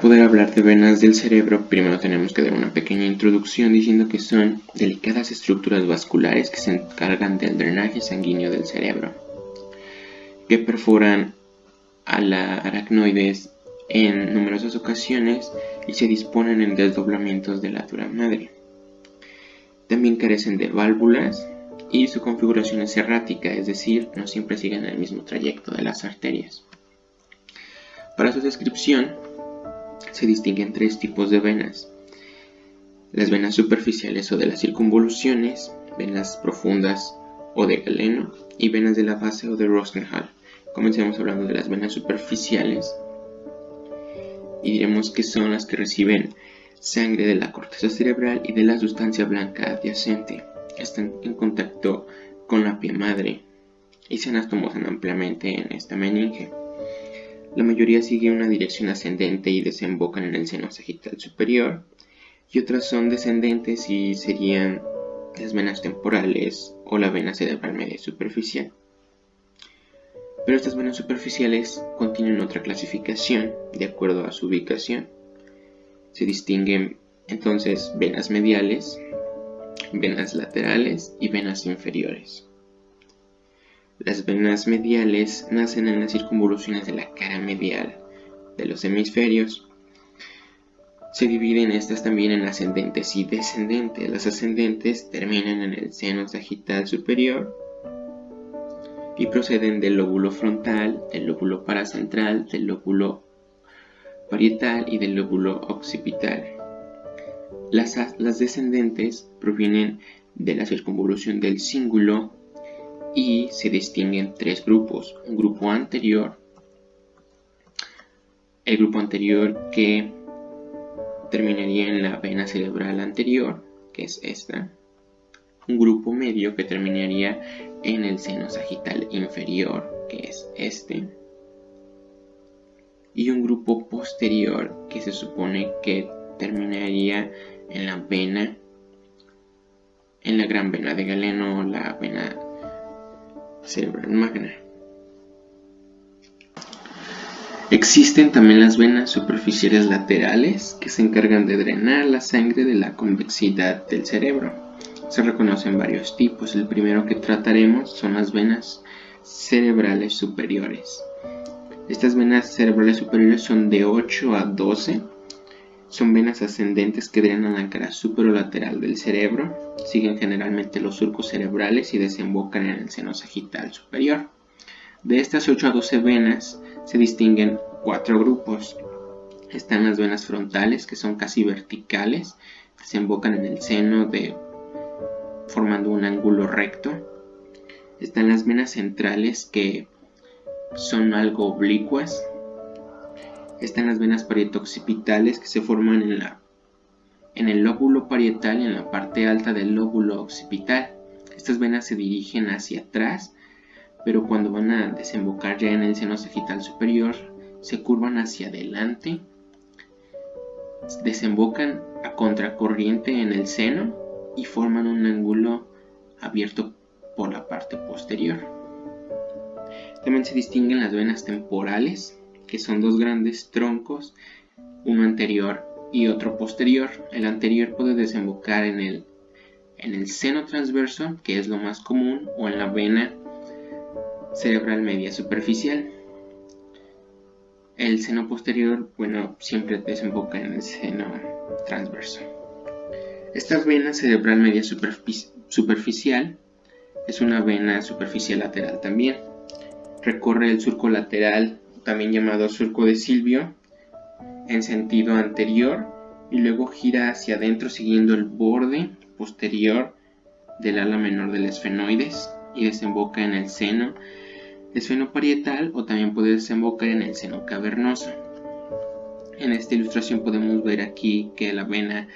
poder hablar de venas del cerebro, primero tenemos que dar una pequeña introducción diciendo que son delicadas estructuras vasculares que se encargan del drenaje sanguíneo del cerebro, que perforan a la aracnoides en numerosas ocasiones y se disponen en desdoblamientos de la dura madre. También carecen de válvulas y su configuración es errática, es decir, no siempre siguen el mismo trayecto de las arterias. Para su descripción, se distinguen tres tipos de venas: las venas superficiales o de las circunvoluciones, venas profundas o de Galeno y venas de la base o de Rosenthal. Comencemos hablando de las venas superficiales y diremos que son las que reciben sangre de la corteza cerebral y de la sustancia blanca adyacente. Están en contacto con la pía madre y se anastomosan ampliamente en esta meninge. La mayoría sigue una dirección ascendente y desembocan en el seno sagital superior, y otras son descendentes y serían las venas temporales o la vena cerebral media superficial. Pero estas venas superficiales contienen otra clasificación de acuerdo a su ubicación. Se distinguen entonces venas mediales, venas laterales y venas inferiores. Las venas mediales nacen en las circunvoluciones de la cara medial de los hemisferios. Se dividen estas también en ascendentes y descendentes. Las ascendentes terminan en el seno sagital superior y proceden del lóbulo frontal, del lóbulo paracentral, del lóbulo parietal y del lóbulo occipital. Las descendentes provienen de la circunvolución del cíngulo y se distinguen tres grupos: un grupo anterior, el grupo anterior que terminaría en la vena cerebral anterior, que es esta, un grupo medio que terminaría en el seno sagital inferior, que es este, y un grupo posterior que se supone que terminaría en la vena, en la gran vena de Galeno, la vena cerebral magna. Existen también las venas superficiales laterales que se encargan de drenar la sangre de la convexidad del cerebro. Se reconocen varios tipos. El primero que trataremos son las venas cerebrales superiores. Estas venas cerebrales superiores son de 8 a 12. Son venas ascendentes que drenan la cara superolateral del cerebro, siguen generalmente los surcos cerebrales y desembocan en el seno sagital superior. De estas 8 a 12 venas se distinguen 4 grupos. Están las venas frontales, que son casi verticales, desembocan en el seno formando un ángulo recto. Están las venas centrales, que son algo oblicuas. Están las venas parietoccipitales, que se forman en el lóbulo parietal y en la parte alta del lóbulo occipital. Estas venas se dirigen hacia atrás, pero cuando van a desembocar ya en el seno sagital superior, se curvan hacia adelante, desembocan a contracorriente en el seno y forman un ángulo abierto por la parte posterior. También se distinguen las venas temporales, que son dos grandes troncos, uno anterior y otro posterior. El anterior puede desembocar en el seno transverso, que es lo más común, o en la vena cerebral media superficial. El seno posterior, siempre desemboca en el seno transverso. Esta vena cerebral media superficial es una vena superficial lateral también. Recorre el surco lateral, también llamado surco de Silvio, en sentido anterior y luego gira hacia adentro siguiendo el borde posterior del ala menor del esfenoides y desemboca en el seno esfenoparietal, o también puede desembocar en el seno cavernoso. En esta ilustración podemos ver aquí que la vena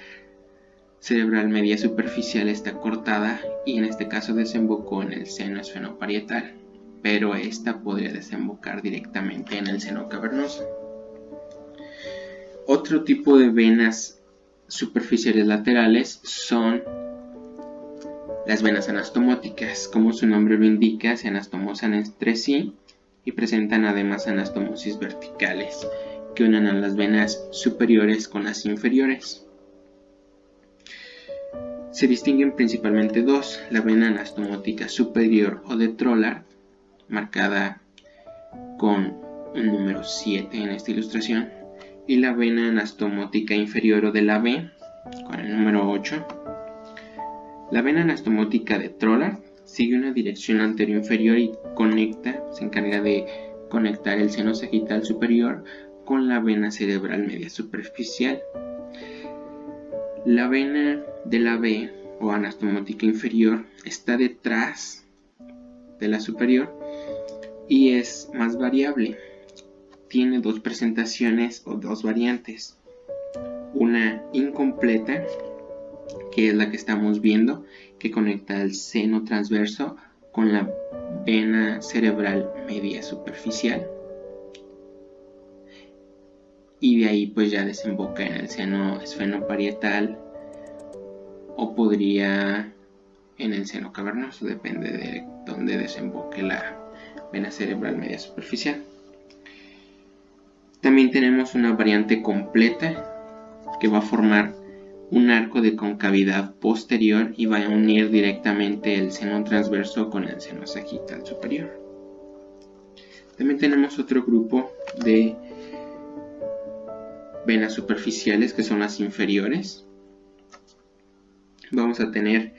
cerebral media superficial está cortada y en este caso desembocó en el seno esfenoparietal, pero esta podría desembocar directamente en el seno cavernoso. Otro tipo de venas superficiales laterales son las venas anastomóticas. Como su nombre lo indica, se anastomosan entre sí y presentan además anastomosis verticales, que unen a las venas superiores con las inferiores. Se distinguen principalmente dos: la vena anastomótica superior o de Trollard, marcada con un número 7 en esta ilustración, y la vena anastomótica inferior o de la B, con el número 8. La vena anastomótica de Trollard sigue una dirección anterior-inferior y se encarga de conectar el seno sagital superior con la vena cerebral media superficial. La vena de la B o anastomótica inferior está detrás de la superior y es más variable. Tiene dos presentaciones o dos variantes: una incompleta, que es la que estamos viendo, que conecta el seno transverso con la vena cerebral media superficial, y de ahí pues ya desemboca en el seno esfenoparietal o podría en el seno cavernoso, depende de dónde desemboque la vena cerebral media superficial. También tenemos una variante completa que va a formar un arco de concavidad posterior y va a unir directamente el seno transverso con el seno sagital superior. También tenemos otro grupo de venas superficiales, que son las inferiores. Vamos a tener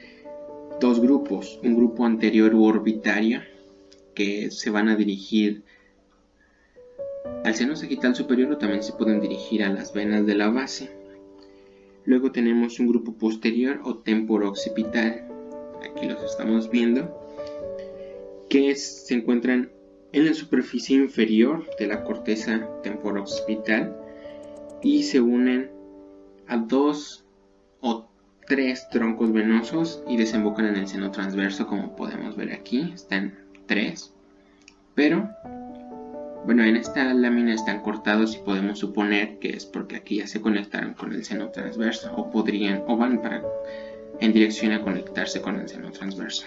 dos grupos: un grupo anterior u orbitario, que se van a dirigir al seno sagital superior, o también se pueden dirigir a las venas de la base. Luego tenemos un grupo posterior o temporo-occipital, aquí los estamos viendo, que se encuentran en la superficie inferior de la corteza temporo-occipital y se unen a 2 o 3 troncos venosos y desembocan en el seno transverso, como podemos ver aquí. Están 3, pero bueno, en esta lámina están cortados y podemos suponer que es porque aquí ya se conectaron con el seno transverso, o van en dirección a conectarse con el seno transverso.